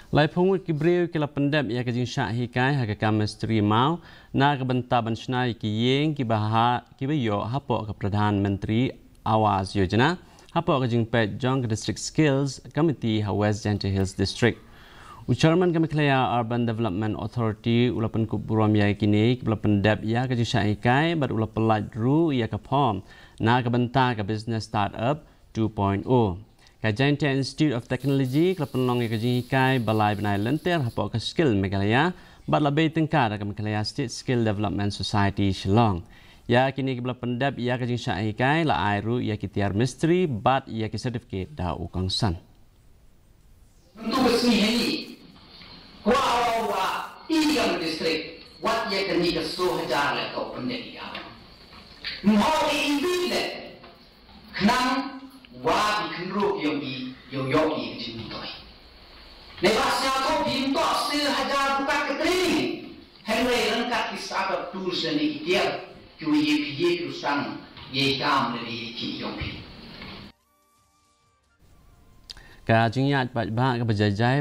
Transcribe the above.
Laiphew kibriu kila Pyndep ya ke Jingshah Hikai hakam Misteri mau na ke benta bansnai ki yeng ki baha ki bayo hapo ke Pradhan Menteri Awas Yojana hapo ke Jingpet Jong District Skills Committee West Gentle Hills District. Chairman kami kelaya Urban Development Authority ulapan kuburam ya kini kila Pyndep ya ke Jingshah Hikai bar ulapan light ru ya ke pom na ke benta ke business startup 2.0. Kajian Institute of Technology kelapan long yang Hikai balai benai lenter hapok ke skill Meghalaya bat lebih tengkar ke Meghalaya State Skill Development Society Shillong. Ya kini ke Pyndep ya ke Jingshah Hikai la airu ya kitiar Misteri bat ya ke certificate dah ukang san. Untuk resmi ini, kuawa tiga distrik wat ya kini ke 10,000 le kau Pyndep ya. Mau invite kenang wah bikinro yang yogi macam ni. Nebasnya tu bintok 10,000 bukan ketering. Henry rengkat di startup tools ni dia QEPA terusang ye kam dari yogi. Kajingnya bat ke berjajai